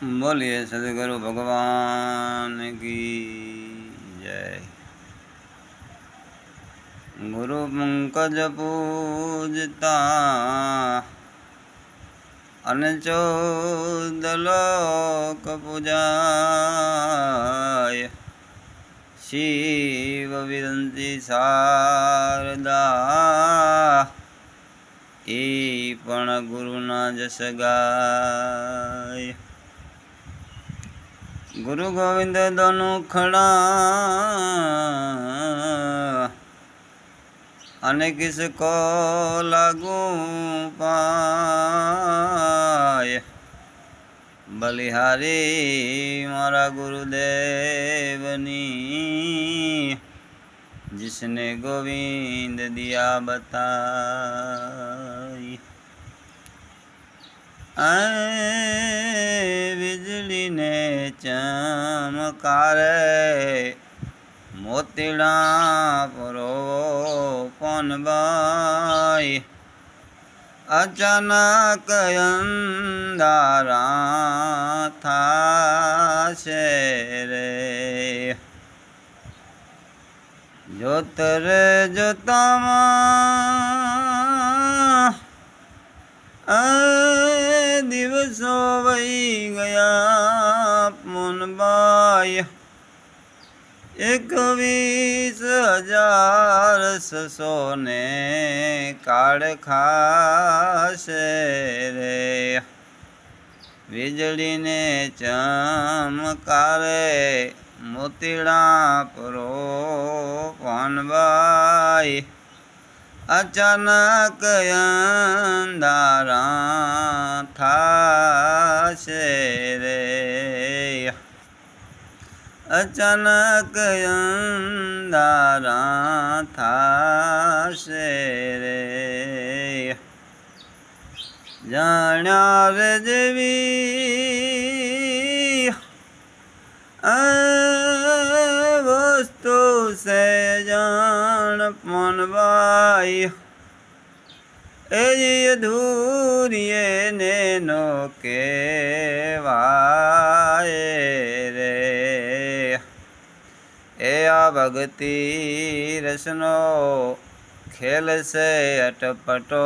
बोलिए सदगुरु भगवान की जय। गुरु पंकज पूजता अनचोद लोक पूजाय। शिव विदंती शारदा ई पण गुरुना जस गाय। गुरु गोविंद दोनों खड़ा अने किसको लागू पाए। बलिहारी मारा गुरुदेवनी जिसने गोविंद दिया बताई। बिजली ने चमकारे मोतीड़ा परो पनबाई। अचानक अंधारा था शेरे जोतरे जोतामा दिवसो वही गया पुनबाई। 21,600 ने काढ़ खासे रे। વીજળી ને ચમકારે મોતીડા પરો પાનબાઈ. અચાનક અંધારા થાશે રે. અચાનક અંધારા થાશે રે. જાણ્યા રે જેવી વસ્તુ છે જાણ પનબાઈ. એ અધૂરીએ ને નો કહેવાય રે. એ આ ભક્તિ રસનો ખેલ છે અટપટો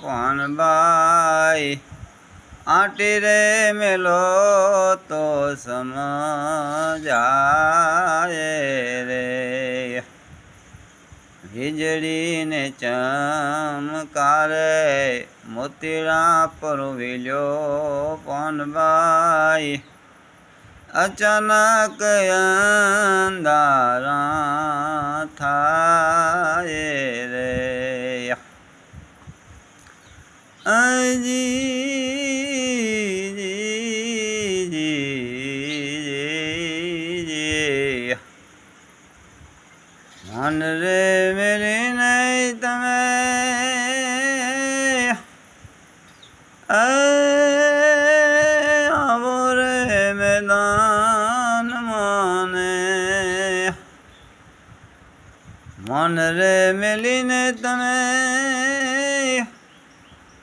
પાનબાઈ. આટી રે મેલો તો સમજાય રે. વીજળીને ચમકારે મોતીડા પર વિલ્યો પાનબાઈ. અચાનક અંધારા થાય રે. મન રે મેરી નહીં તમે આવો રે મેદાન માને. મન રે મેલીને તમે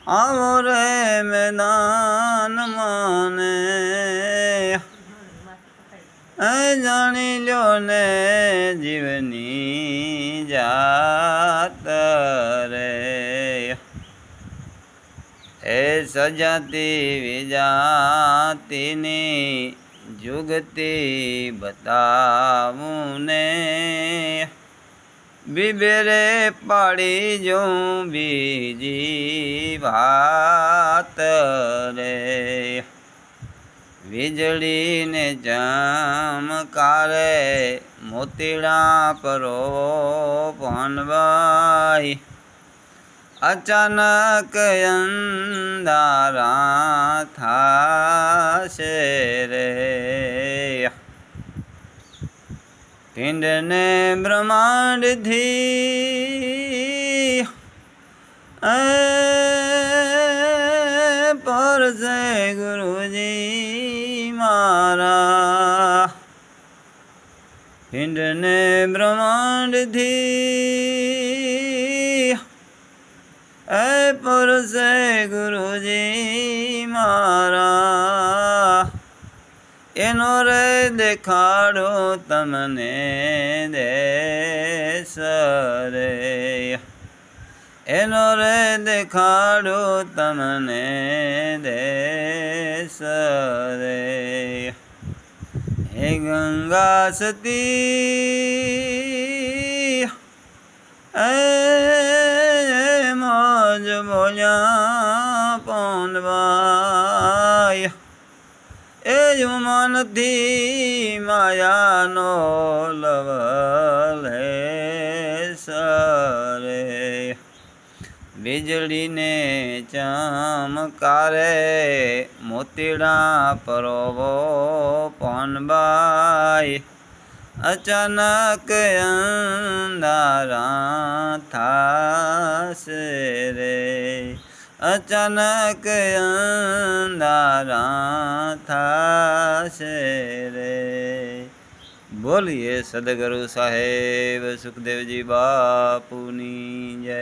આવો રે મેદાન માને. જાણી લ્યો ને જીવની જાત રે. એ સજાતી વિજાતીની જુગતી બતાવું ને. બીબેરે પાડી જોઉં બીજી વાત રે. વીજળીને ચમકારે મોતીડા પરો પાનબાઈ. અચાનક અંધારા થાશે રે. પિંડને બ્રહ્માંડથી પરસે ગુરુજી મારા. પિંડને બ્રહ્માંડથી પરસે ગુરુજી મારા. એનો રે દેખાડો તમને દેશ રે, એનો રે દેખાડો તમને દેશ રે. હે ગંગા સતી એ મોજ બોલ્યા પોંડવાય, એ યુમાનથી માયાનો લવલે સરે. વીજળીને ચમકારે મોતીડા પરોવો પોંડબાઈ, અચાનક અંધારા થાશે રે, અચાનક અંધારા થાશે રે. બોલીએ સદગુરુ સાહેબ સુખદેવજી બાપુની જય.